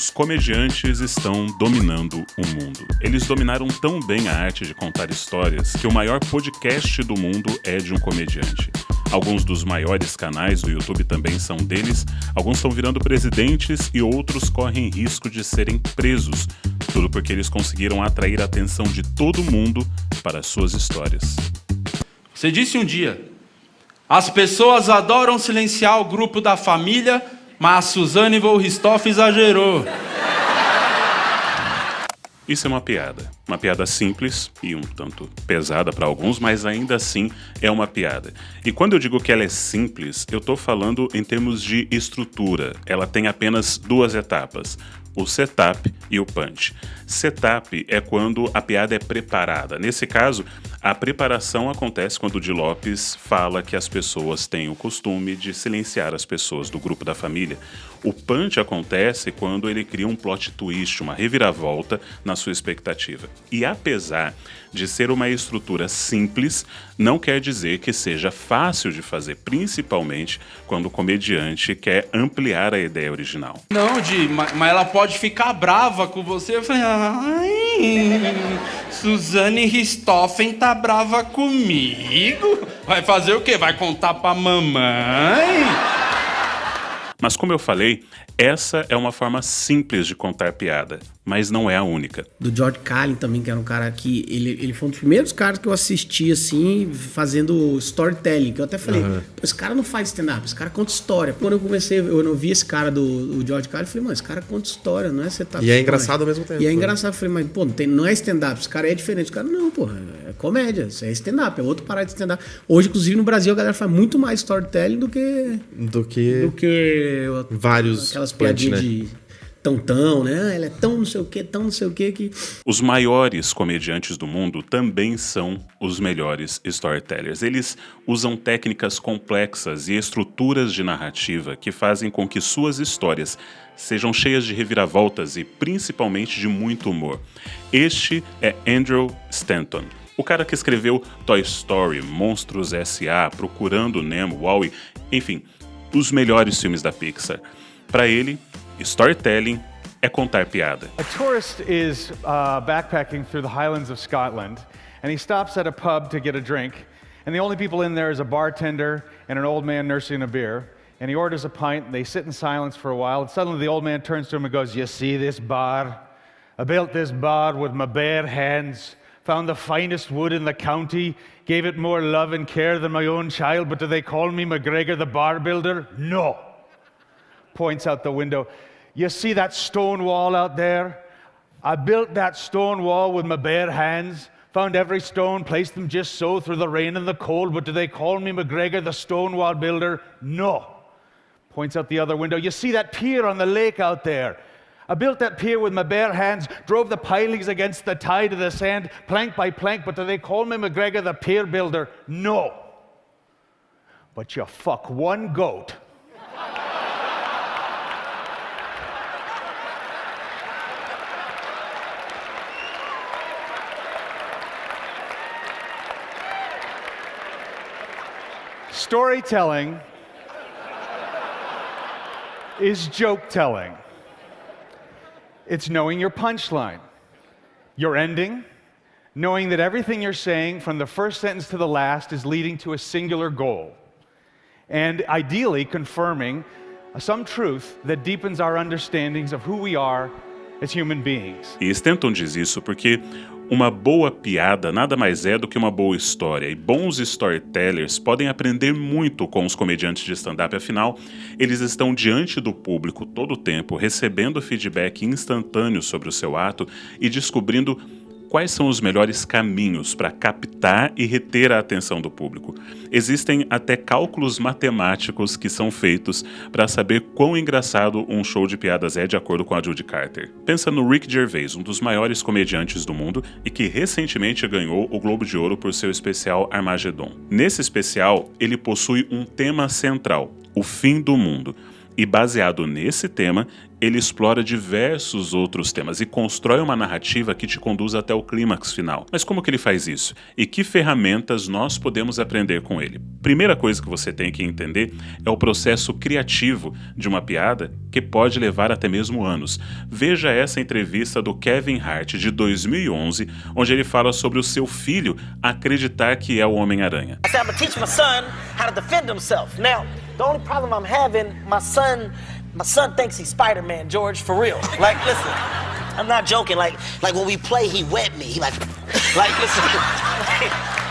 Os comediantes estão dominando o mundo. Eles dominaram tão bem a arte de contar histórias que o maior podcast do mundo é de um comediante. Alguns dos maiores canais do YouTube também são deles, alguns estão virando presidentes e outros correm risco de serem presos. Tudo porque eles conseguiram atrair a atenção de todo mundo para suas histórias. Você disse um dia: as pessoas adoram silenciar o grupo da família, mas a Suzane von Richthofen exagerou. Isso é uma piada simples e um tanto pesada para alguns, mas ainda assim é uma piada. E quando eu digo que ela é simples, eu estou falando em termos de estrutura. Ela tem apenas duas etapas: o setup e o punch. Setup é quando a piada é preparada. Nesse caso, a preparação acontece quando o Di Lopes fala que as pessoas têm o costume de silenciar as pessoas do grupo da família. O punch acontece quando ele cria um plot twist, uma reviravolta na sua expectativa. E apesar de ser uma estrutura simples, não quer dizer que seja fácil de fazer, principalmente quando o comediante quer ampliar a ideia original. Não, Di, mas ela pode ficar brava com você. Eu falei: ai, Suzane Richthofen tá brava comigo? Vai fazer o quê? Vai contar pra mamãe? Mas como eu falei, essa é uma forma simples de contar piada, mas não é a única. Do George Carlin também, que era um cara que... Ele foi um dos primeiros caras que eu assisti, assim, fazendo storytelling, que eu até falei, pô, esse cara não faz stand-up, esse cara conta história. Quando eu não vi esse cara do George Carlin, eu falei, mano, esse cara conta história, não é setup. E é engraçado ao mesmo tempo. E é engraçado, eu falei, mas, pô, não é stand-up, esse cara é diferente. Os caras, não, pô, é comédia, isso é stand-up, é outro parada de stand-up. Hoje, inclusive, no Brasil, a galera faz muito mais storytelling do que vários aquelas piadinhas, né? De tão, né? Ela é tão não sei o que que... Os maiores comediantes do mundo também são os melhores storytellers. Eles usam técnicas complexas e estruturas de narrativa que fazem com que suas histórias sejam cheias de reviravoltas e principalmente de muito humor. Este é Andrew Stanton, o cara que escreveu Toy Story, Monstros S.A., Procurando Nemo, WALL-E, enfim, os melhores filmes da Pixar. Para ele, storytelling é contar piada. A tourist is backpacking through the highlands of Scotland, and he stops at a pub to get a drink, and the only people in there is a bartender and an old man nursing a beer, and he orders a pint, and they sit in silence for a while, and suddenly the old man turns to him and goes, "You see this bar? I built this bar with my bare hands, found the finest wood in the county, gave it more love and care than my own child, but do they call me McGregor the bar builder? No." Points out the window. "You see that stone wall out there? I built that stone wall with my bare hands, found every stone, placed them just so through the rain and the cold, but do they call me McGregor the stone wall builder? No." Points out the other window. "You see that pier on the lake out there? I built that pier with my bare hands, drove the pilings against the tide of the sand, plank by plank, but do they call me McGregor the pier builder? No. But you fuck one goat." Storytelling is joke telling. It's knowing your punchline, your ending, knowing that everything you're saying from the first sentence to the last is leading to a singular goal, and ideally confirming some truth that deepens our understandings of who we are as human beings. E Stanton diz isso porque uma boa piada nada mais é do que uma boa história, e bons storytellers podem aprender muito com os comediantes de stand-up, afinal, eles estão diante do público todo o tempo, recebendo feedback instantâneo sobre o seu ato e descobrindo quais são os melhores caminhos para captar e reter a atenção do público. Existem até cálculos matemáticos que são feitos para saber quão engraçado um show de piadas é de acordo com a Judy Carter. Pensa no Rick Gervais, um dos maiores comediantes do mundo e que recentemente ganhou o Globo de Ouro por seu especial Armageddon. Nesse especial, ele possui um tema central, o fim do mundo. E baseado nesse tema, ele explora diversos outros temas e constrói uma narrativa que te conduz até o clímax final. Mas como que ele faz isso? E que ferramentas nós podemos aprender com ele? Primeira coisa que você tem que entender é o processo criativo de uma piada que pode levar até mesmo anos. Veja essa entrevista do Kevin Hart de 2011, onde ele fala sobre o seu filho acreditar que é o Homem-Aranha. I said, I'm gonna teach my son how to defend himself. Now, the only problem I'm having, my son thinks he's Spider-Man, George, for real. Like, listen, I'm not joking. Like when we play, he wet me. He like, listen.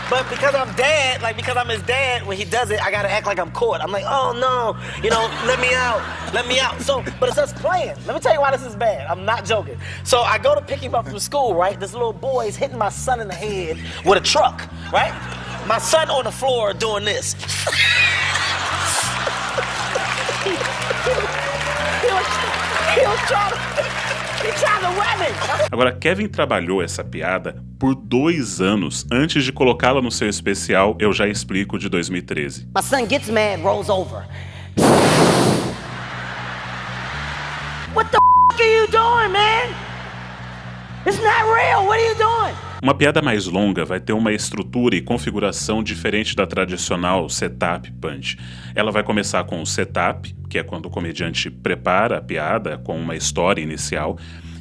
But because I'm dad, because I'm his dad, when he does it, I gotta act like I'm caught. I'm like, oh no, let me out. So, but it's us playing. Let me tell you why this is bad. I'm not joking. So I go to pick him up from school, right? This little boy is hitting my son in the head with a truck, right? My son on the floor doing this. Agora, Kevin trabalhou essa piada por 2 anos antes de colocá-la no seu especial Eu Já Explico, de 2013. My son gets mad, rolls over. What the f*** are you doing, man? It's not real. What are you doing? Uma piada mais longa vai ter uma estrutura e configuração diferente da tradicional setup punch. Ela vai começar com o setup, que é quando o comediante prepara a piada com uma história inicial,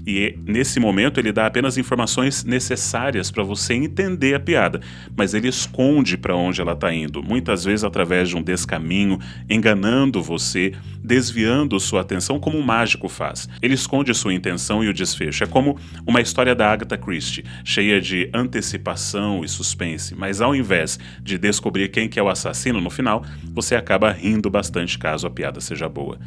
e nesse momento ele dá apenas informações necessárias para você entender a piada, mas ele esconde para onde ela está indo, muitas vezes através de um descaminho, enganando você, desviando sua atenção como um mágico faz. Ele esconde sua intenção e o desfecho. É como uma história da Agatha Christie, cheia de antecipação e suspense, mas ao invés de descobrir quem que é o assassino no final, você acaba rindo bastante caso a piada seja boa.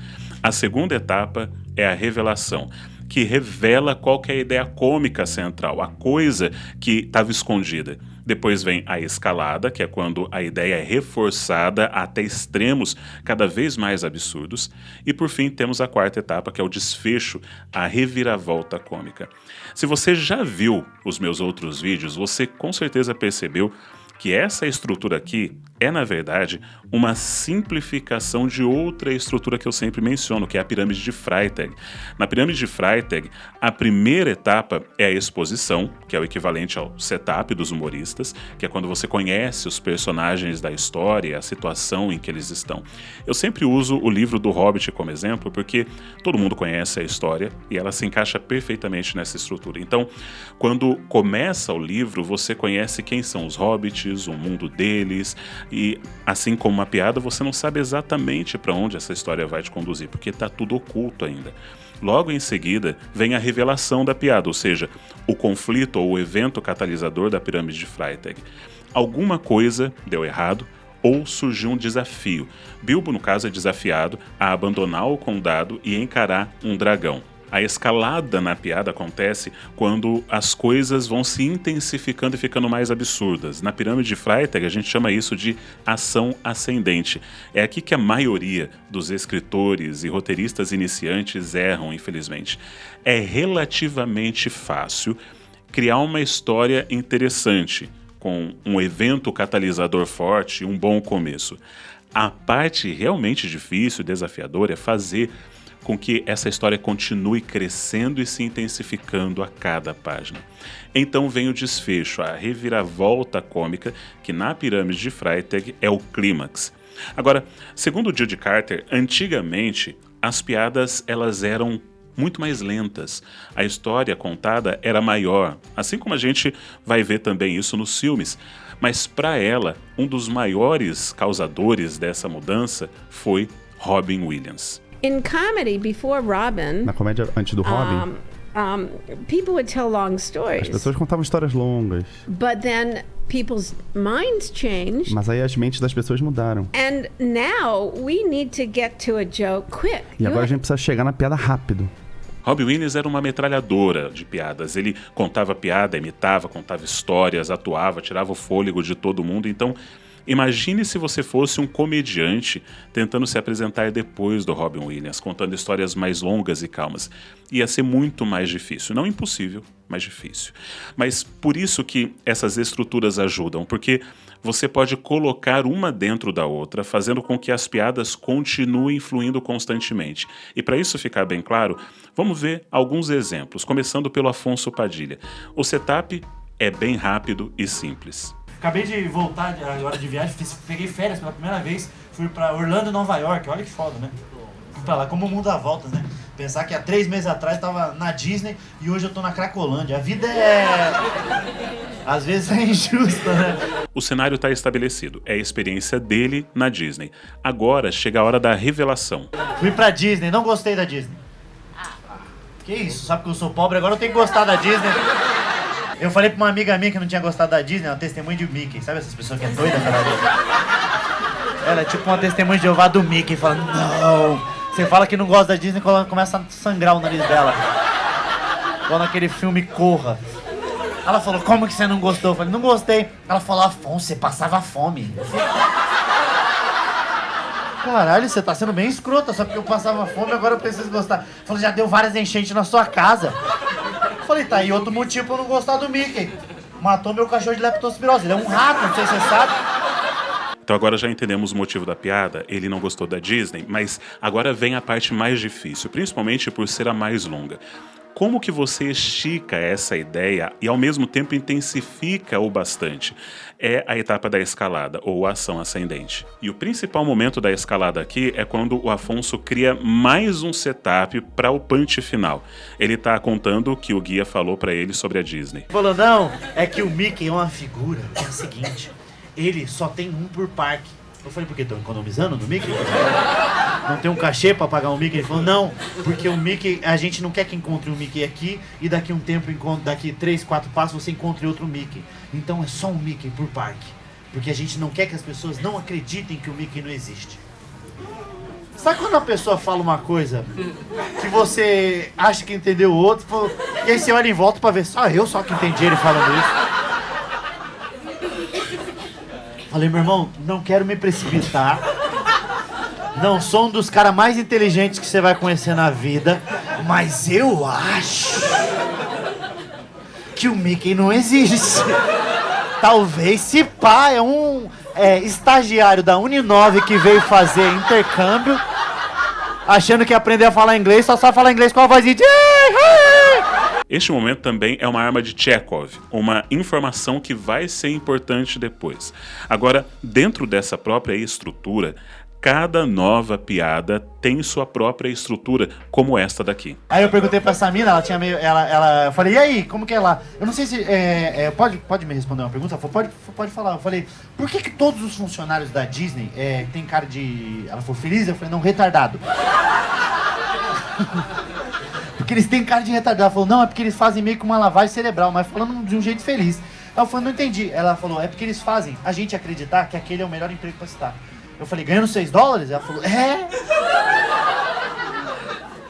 A segunda etapa é a revelação, que revela qual que é a ideia cômica central, a coisa que estava escondida. Depois vem a escalada, que é quando a ideia é reforçada até extremos cada vez mais absurdos. E por fim temos a quarta etapa, que é o desfecho, a reviravolta cômica. Se você já viu os meus outros vídeos, você com certeza percebeu que essa estrutura aqui é, na verdade, uma simplificação de outra estrutura que eu sempre menciono, que é a pirâmide de Freytag. Na pirâmide de Freytag, a primeira etapa é a exposição, que é o equivalente ao setup dos humoristas, que é quando você conhece os personagens da história, a situação em que eles estão. Eu sempre uso o livro do Hobbit como exemplo, porque todo mundo conhece a história e ela se encaixa perfeitamente nessa estrutura. Então, quando começa o livro, você conhece quem são os hobbits, o mundo deles, e assim como uma piada, você não sabe exatamente para onde essa história vai te conduzir, porque está tudo oculto ainda. Logo em seguida, vem a revelação da piada, ou seja, o conflito ou o evento catalisador da pirâmide de Freytag. Alguma coisa deu errado ou surgiu um desafio. Bilbo, no caso, é desafiado a abandonar o condado e encarar um dragão. A escalada na piada acontece quando as coisas vão se intensificando e ficando mais absurdas. Na pirâmide de Freytag, a gente chama isso de ação ascendente. É aqui que a maioria dos escritores e roteiristas iniciantes erram, infelizmente. É relativamente fácil criar uma história interessante, com um evento catalisador forte e um bom começo. A parte realmente difícil e desafiadora é fazer com que essa história continue crescendo e se intensificando a cada página. Então vem o desfecho, a reviravolta cômica, que na pirâmide de Freytag é o clímax. Agora, segundo o Judy Carter, antigamente as piadas elas eram muito mais lentas. A história contada era maior, assim como a gente vai ver também isso nos filmes. Mas para ela, um dos maiores causadores dessa mudança foi Robin Williams. In comedy, before Robin, Na comédia antes do Robin, people would tell long as stories. pessoas contavam histórias longas, But then people's minds changed. mas aí as mentes das pessoas mudaram. And now we need to get to a joke quick. E agora a gente precisa chegar na piada rápido. Robin Williams era uma metralhadora de piadas. Ele contava piada, imitava, contava histórias, atuava, tirava o fôlego de todo mundo. Então, Imagine se você fosse um comediante tentando se apresentar depois do Robin Williams, contando histórias mais longas e calmas. Ia ser muito mais difícil. Não impossível, mas difícil. Mas por isso que essas estruturas ajudam, porque você pode colocar uma dentro da outra, fazendo com que as piadas continuem fluindo constantemente. E para isso ficar bem claro, vamos ver alguns exemplos, começando pelo Afonso Padilha. O setup é bem rápido e simples. Acabei de voltar agora de viagem, peguei férias pela primeira vez, fui pra Orlando, Nova York, olha que foda, né? Fui pra lá, como o mundo dá voltas, né? Pensar que há 3 meses atrás tava na Disney e hoje eu tô na Cracolândia. A vida às vezes é injusta, né? O cenário está estabelecido, é a experiência dele na Disney. Agora chega a hora da revelação. Fui pra Disney, não gostei da Disney. Que isso, sabe que eu sou pobre, agora eu tenho que gostar da Disney. Eu falei pra uma amiga minha que não tinha gostado da Disney, uma testemunha de Mickey. Sabe essas pessoas que é doida, cara? Ela é tipo uma testemunha de Jeová do Mickey, falando, não. Você fala que não gosta da Disney quando começa a sangrar o nariz dela. Quando aquele filme Corra. Ela falou, como que você não gostou? Eu falei, não gostei. Ela falou, Afonso, você passava fome. Caralho, você tá sendo bem escrota, só porque eu passava fome, agora eu preciso gostar. Falou, já deu várias enchentes na sua casa. Eu falei, tá aí outro motivo pra eu não gostar do Mickey. Matou meu cachorro de leptospirose, ele é um rato, não sei se você sabe. Então agora já entendemos o motivo da piada, ele não gostou da Disney, mas agora vem a parte mais difícil, principalmente por ser a mais longa. Como que você estica essa ideia e ao mesmo tempo intensifica o bastante? É a etapa da escalada, ou ação ascendente. E o principal momento da escalada aqui é quando o Afonso cria mais um setup para o punch final. Ele tá contando o que o guia falou para ele sobre a Disney. Falou, não, é que o Mickey é uma figura, que é a seguinte, ele só tem um por parque. Eu falei, por que estão economizando no Mickey? Não tem um cachê pra pagar o Mickey? Ele falou, não, porque o Mickey, a gente não quer que encontre um Mickey aqui e daqui um tempo, daqui 3, 4 passos, você encontre outro Mickey. Então é só um Mickey por parque, porque a gente não quer que as pessoas não acreditem que o Mickey não existe. Sabe quando a pessoa fala uma coisa que você acha que entendeu o outro, e aí você olha em volta pra ver, só eu só que entendi ele falando isso? Falei, meu irmão, não quero me precipitar. Não sou um dos caras mais inteligentes que você vai conhecer na vida, mas eu acho que o Mickey não existe. Talvez, se pá, é um estagiário da Uninove que veio fazer intercâmbio, achando que ia aprender a falar inglês, só sabe falar inglês com a vozinha de... Este momento também é uma arma de Chekhov, uma informação que vai ser importante depois. Agora, dentro dessa própria estrutura, cada nova piada tem sua própria estrutura, como esta daqui. Aí eu perguntei pra essa mina, ela tinha meio... eu falei, e aí, como que é lá? Eu não sei se... pode me responder uma pergunta? Ela falou, pode falar. Eu falei, por que todos os funcionários da Disney tem cara de... Ela falou, feliz? Eu falei, não, retardado. Porque eles têm cara de retardado. Ela falou, não, é porque eles fazem meio que uma lavagem cerebral, mas falando de um jeito feliz. Eu falei, não entendi. Ela falou, é porque eles fazem a gente acreditar que aquele é o melhor emprego pra estar. Eu falei, ganhando $6? Ela falou, é?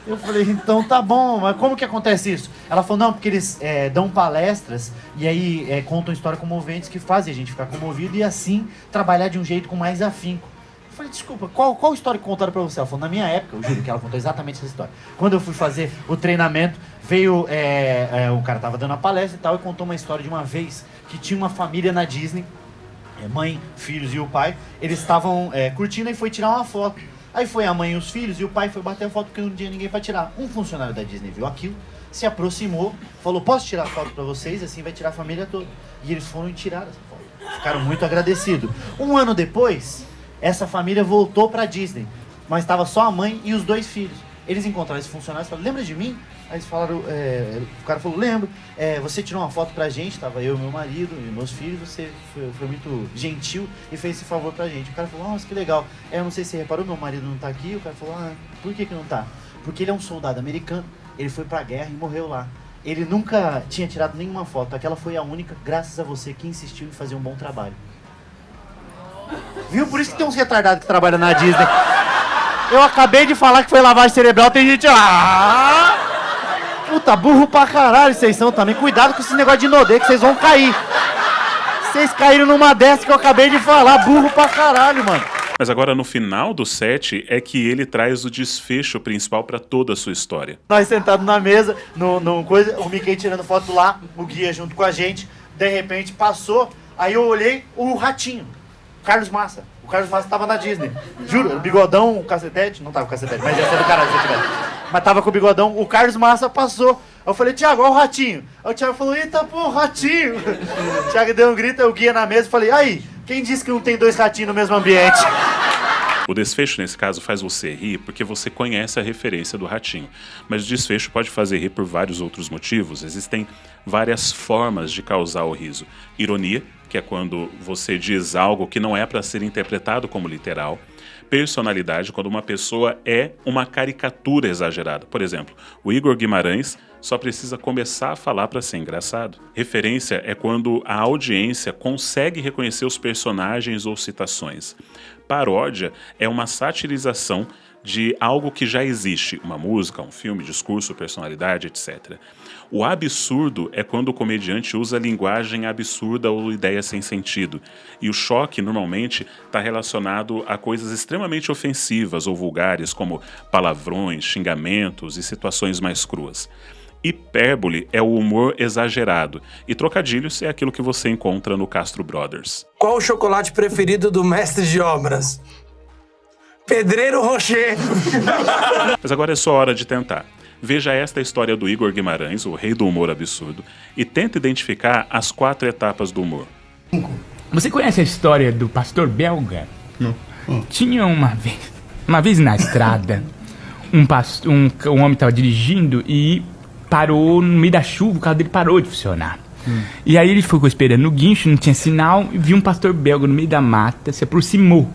Eu falei, então tá bom, mas como que acontece isso? Ela falou, não, porque eles dão palestras e aí contam histórias comoventes que fazem a gente ficar comovido e assim trabalhar de um jeito com mais afinco. Eu falei, desculpa, qual história que contaram pra você? Ela falou, na minha época, eu juro que ela contou exatamente essa história. Quando eu fui fazer o treinamento, veio, o cara tava dando a palestra e tal, e contou uma história de uma vez que tinha uma família na Disney, mãe, filhos e o pai, eles estavam curtindo e foi tirar uma foto. Aí foi a mãe e os filhos e o pai foi bater a foto porque não tinha ninguém pra tirar. Um funcionário da Disney viu aquilo, se aproximou, falou, posso tirar foto pra vocês? Assim vai tirar a família toda. E eles foram e tiraram essa foto. Ficaram muito agradecidos. Um ano depois, essa família voltou pra Disney, mas estava só a mãe e os 2 filhos. Eles encontraram esse funcionário e falaram, lembra de mim? Aí eles falaram, o cara falou, lembro, você tirou uma foto pra gente, tava eu e meu marido e meus filhos, você foi muito gentil e fez esse favor pra gente. O cara falou, nossa, que legal. Eu não sei se você reparou, meu marido não tá aqui. O cara falou, por que não tá? Porque ele é um soldado americano, ele foi pra guerra e morreu lá. Ele nunca tinha tirado nenhuma foto, aquela foi a única, graças a você que insistiu em fazer um bom trabalho. Viu? Por isso que tem uns retardados que trabalham na Disney. Eu acabei de falar que foi lavagem cerebral, tem gente... Puta, burro pra caralho vocês são também. Cuidado com esse negócio de inodê que vocês vão cair. Vocês caíram numa dessa que eu acabei de falar, burro pra caralho, mano. Mas agora no final do set é que ele traz o desfecho principal pra toda a sua história. Nós sentados na mesa, coisa, o Mickey tirando foto lá, o guia junto com a gente, de repente passou, aí eu olhei o ratinho, Carlos Massa. O Carlos Massa tava na Disney. Juro, o bigodão, o cacetete, não tava com o cacetete, mas ia ser do caralho se eu tivesse. Mas tava com o bigodão, o Carlos Massa passou. Eu falei, Thiago, olha o ratinho. Aí o Thiago falou, eita, pô, ratinho. O Thiago deu um grito, eu guia na mesa e falei, aí, quem disse que não tem 2 ratinhos no mesmo ambiente? O desfecho, nesse caso, faz você rir porque você conhece a referência do ratinho. Mas o desfecho pode fazer rir por vários outros motivos. Existem várias formas de causar o riso. Ironia, que é quando você diz algo que não é para ser interpretado como literal. Personalidade, quando uma pessoa é uma caricatura exagerada. Por exemplo, o Igor Guimarães só precisa começar a falar para ser engraçado. Referência é quando a audiência consegue reconhecer os personagens ou citações. Paródia é uma satirização de algo que já existe, uma música, um filme, discurso, personalidade, etc. O absurdo é quando o comediante usa linguagem absurda ou ideia sem sentido. E o choque, normalmente, está relacionado a coisas extremamente ofensivas ou vulgares, como palavrões, xingamentos e situações mais cruas. Hipérbole é o humor exagerado, e trocadilhos é aquilo que você encontra no Castro Brothers. Qual o chocolate preferido do mestre de obras? Pedreiro Rocher. Mas agora é só hora de tentar. Veja esta história do Igor Guimarães, o rei do humor absurdo, e tenta identificar as 4 etapas do humor. Você conhece a história do pastor belga? Não. Tinha uma vez na estrada, um homem estava dirigindo e parou no meio da chuva, o carro dele parou de funcionar. E aí ele ficou esperando no guincho, não tinha sinal, e viu um pastor belga no meio da mata, se aproximou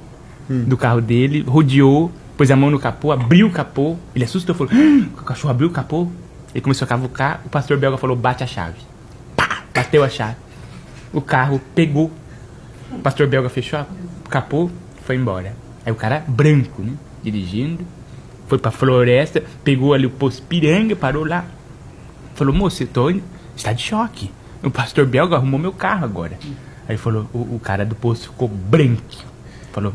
do carro dele, rodeou, pôs a mão no capô, abriu o capô, ele assustou, falou, o cachorro abriu o capô, ele começou a cavucar, o pastor belga falou, bate a chave. Pá, bateu a chave. O carro pegou, o pastor belga fechou o capô, foi embora. Aí o cara branco, né, dirigindo, foi pra floresta, pegou ali o posto Piranga, parou lá, falou, moço, está de choque, o pastor belga arrumou meu carro agora. Aí falou, o cara do posto ficou branco, falou,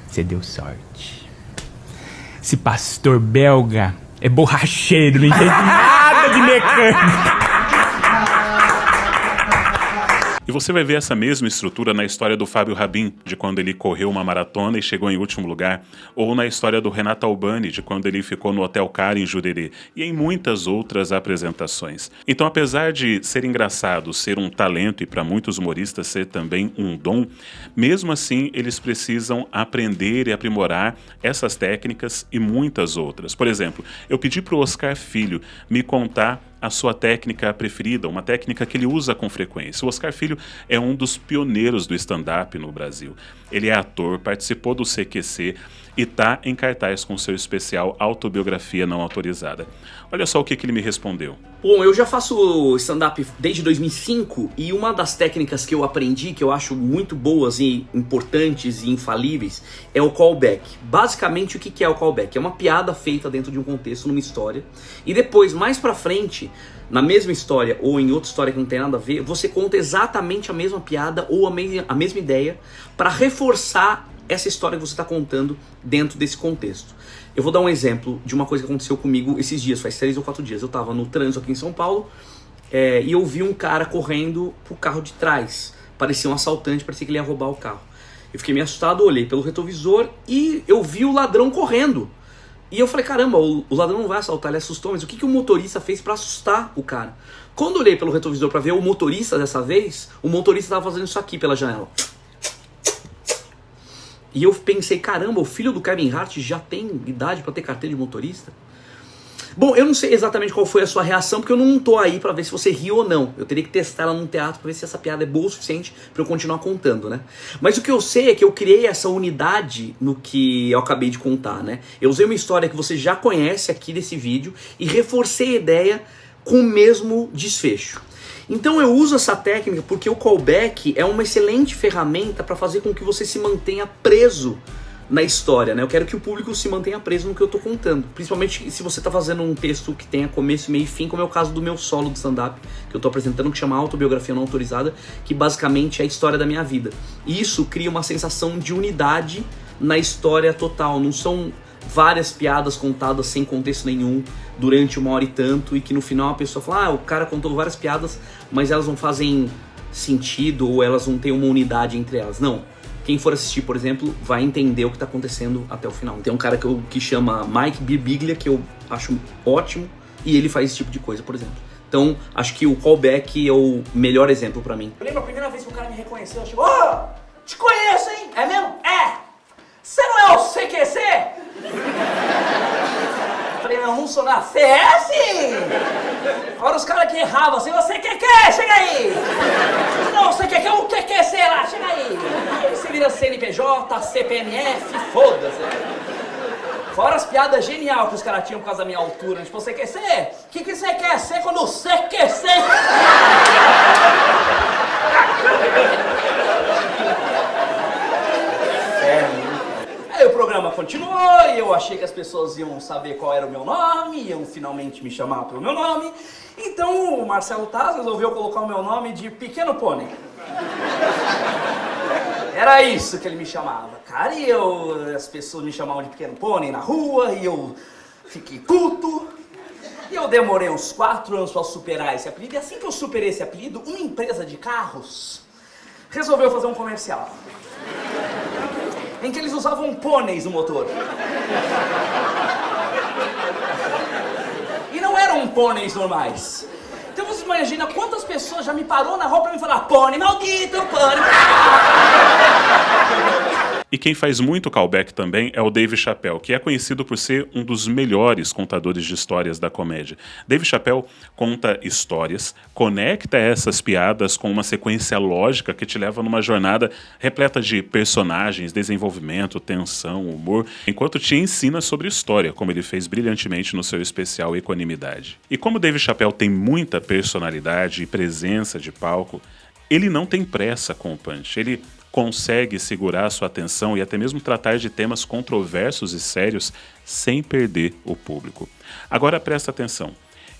você deu sorte. Esse pastor belga é borracheiro, não entende nada de mecânica. E você vai ver essa mesma estrutura na história do Fábio Rabin, de quando ele correu uma maratona e chegou em último lugar, ou na história do Renato Albani, de quando ele ficou no Hotel Cara em Jurerê, e em muitas outras apresentações. Então, apesar de ser engraçado, ser um talento e para muitos humoristas ser também um dom, mesmo assim eles precisam aprender e aprimorar essas técnicas e muitas outras. Por exemplo, eu pedi para o Oscar Filho me contar a sua técnica preferida, uma técnica que ele usa com frequência. O Oscar Filho é um dos pioneiros do stand-up no Brasil. Ele é ator, participou do CQC e está em cartaz com seu especial Autobiografia Não Autorizada. Olha só o que ele me respondeu. Bom, eu já faço stand-up desde 2005 e uma das técnicas que eu aprendi, que eu acho muito boas e importantes e infalíveis, é o callback. Basicamente, o que é o callback? É uma piada feita dentro de um contexto, numa história, e depois, mais pra frente, na mesma história ou em outra história que não tem nada a ver, você conta exatamente a mesma piada ou a mesma ideia para reforçar essa história que você está contando dentro desse contexto. Eu vou dar um exemplo de uma coisa que aconteceu comigo esses dias, faz 3 ou 4 dias. Eu estava no trânsito aqui em São Paulo e eu vi um cara correndo pro carro de trás. Parecia um assaltante, parecia que ele ia roubar o carro. Eu fiquei meio assustado, olhei pelo retrovisor e eu vi o ladrão correndo. E eu falei, caramba, o ladrão não vai assaltar, ele assustou, mas o que o motorista fez para assustar o cara? Quando eu olhei pelo retrovisor para ver o motorista dessa vez, o motorista estava fazendo isso aqui pela janela. E eu pensei, caramba, o filho do Kevin Hart já tem idade para ter carteira de motorista? Bom, eu não sei exatamente qual foi a sua reação, porque eu não tô aí pra ver se você riu ou não. Eu teria que testar ela num teatro pra ver se essa piada é boa o suficiente pra eu continuar contando, né? Mas o que eu sei é que eu criei essa unidade no que eu acabei de contar, né? Eu usei uma história que você já conhece aqui desse vídeo e reforcei a ideia com o mesmo desfecho. Então eu uso essa técnica porque o callback é uma excelente ferramenta para fazer com que você se mantenha preso na história, né? Eu quero que o público se mantenha preso no que eu tô contando. Principalmente se você tá fazendo um texto que tenha começo, meio e fim, como é o caso do meu solo de stand-up, que eu tô apresentando, que chama Autobiografia Não Autorizada, que basicamente é a história da minha vida. E isso cria uma sensação de unidade na história total. Não são várias piadas contadas sem contexto nenhum durante 1 hora e tanto, e que no final a pessoa fala, o cara contou várias piadas, mas elas não fazem sentido ou elas não têm uma unidade entre elas. Não. Quem for assistir, por exemplo, vai entender o que tá acontecendo até o final. Tem um cara que chama Mike Birbiglia, que eu acho ótimo, e ele faz esse tipo de coisa, por exemplo. Então, acho que o callback é o melhor exemplo pra mim. Eu lembro a primeira vez que o cara me reconheceu, chegou, te conheço, hein? É mesmo? É! Você não é o CQC? Falei, não sou nada. Você é sim! Agora os caras que erravam assim, você quer? Chega aí! Não, você quer o QQC lá, chega aí! Aí você vira CNPJ, CPMF, foda-se. Fora as piadas geniais que os caras tinham por causa da minha altura. Tipo, você quer ser? O que você quer ser quando você quer ser? Aí o programa continuou e eu achei que as pessoas iam saber qual era o meu nome, iam finalmente me chamar pelo meu nome. Então o Marcelo Taz resolveu colocar o meu nome de Pequeno Pônei. Era isso que ele me chamava, cara, e as pessoas me chamavam de Pequeno Pônei na rua, e eu fiquei puto. E eu demorei uns 4 anos pra superar esse apelido, e assim que eu superei esse apelido, uma empresa de carros resolveu fazer um comercial em que eles usavam pôneis no motor. E não eram pôneis normais. Então você imagina quantas pessoas já me parou na rua pra me falar pônei, maldito, pônei. E quem faz muito callback também é o Dave Chappelle, que é conhecido por ser um dos melhores contadores de histórias da comédia. Dave Chappelle conta histórias, conecta essas piadas com uma sequência lógica que te leva numa jornada repleta de personagens, desenvolvimento, tensão, humor, enquanto te ensina sobre história, como ele fez brilhantemente no seu especial Equanimidade. E como Dave Chappelle tem muita personalidade e presença de palco, ele não tem pressa com o punch. Ele consegue segurar a sua atenção e até mesmo tratar de temas controversos e sérios sem perder o público. Agora presta atenção.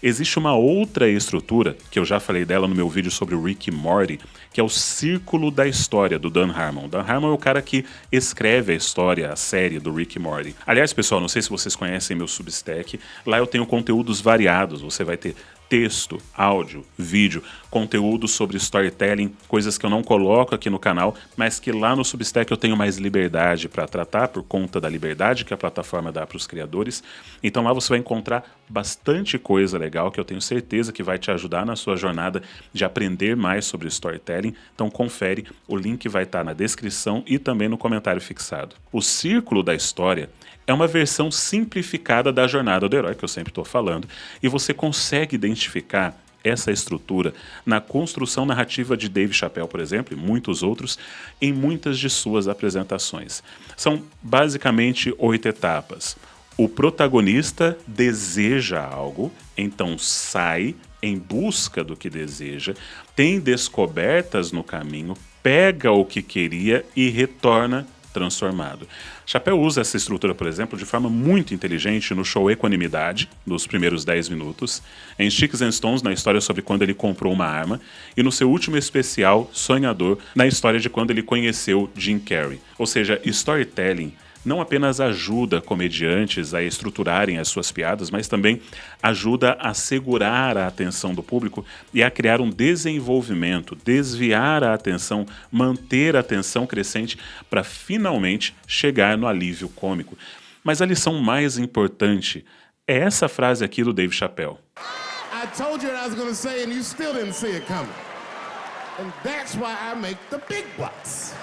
Existe uma outra estrutura, que eu já falei dela no meu vídeo sobre o Rick e Morty, que é o círculo da história do Dan Harmon. Dan Harmon é o cara que escreve a história, a série do Rick e Morty. Aliás, pessoal, não sei se vocês conhecem meu Substack, lá eu tenho conteúdos variados, você vai ter texto, áudio, vídeo, conteúdo sobre storytelling, coisas que eu não coloco aqui no canal, mas que lá no Substack eu tenho mais liberdade para tratar, por conta da liberdade que a plataforma dá para os criadores. Então lá você vai encontrar bastante coisa legal que eu tenho certeza que vai te ajudar na sua jornada de aprender mais sobre storytelling. Então confere, o link vai estar na descrição e também no comentário fixado. O círculo da história é uma versão simplificada da jornada do herói, que eu sempre estou falando, e você consegue identificar essa estrutura na construção narrativa de Dave Chappelle, por exemplo, e muitos outros, em muitas de suas apresentações. São basicamente 8 etapas. O protagonista deseja algo, então sai em busca do que deseja, tem descobertas no caminho, pega o que queria e retorna transformado. Chappelle usa essa estrutura, por exemplo, de forma muito inteligente no show Equanimidade, nos primeiros 10 minutos, em Sticks and Stones, na história sobre quando ele comprou uma arma, e no seu último especial, Sonhador, na história de quando ele conheceu Jim Carrey. Ou seja, storytelling não apenas ajuda comediantes a estruturarem as suas piadas, mas também ajuda a segurar a atenção do público e a criar um desenvolvimento, desviar a atenção, manter a atenção crescente para finalmente chegar no alívio cômico. Mas a lição mais importante é essa frase aqui do Dave Chappelle. I told you what I was going to say and you still didn't see it coming. And that's why I make the big bucks.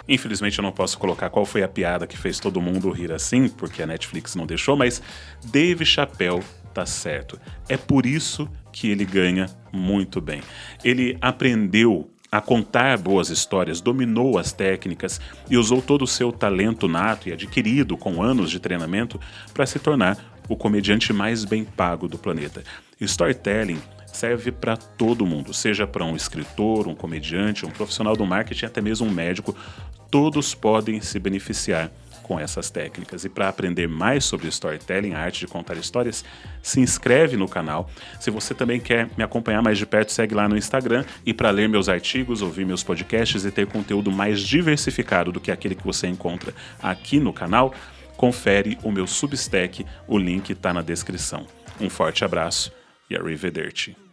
Infelizmente eu não posso colocar qual foi a piada que fez todo mundo rir assim, porque a Netflix não deixou, mas Dave Chappelle tá certo. É por isso que ele ganha muito bem. Ele aprendeu a contar boas histórias, dominou as técnicas e usou todo o seu talento nato e adquirido com anos de treinamento para se tornar o comediante mais bem pago do planeta. Storytelling serve para todo mundo, seja para um escritor, um comediante, um profissional do marketing, até mesmo um médico. todos podem se beneficiar com essas técnicas. E para aprender mais sobre storytelling, a arte de contar histórias, se inscreve no canal. Se você também quer me acompanhar mais de perto, segue lá no Instagram. E para ler meus artigos, ouvir meus podcasts e ter conteúdo mais diversificado do que aquele que você encontra aqui no canal, confere o meu Substack, o link está na descrição. Um forte abraço e arrivederci.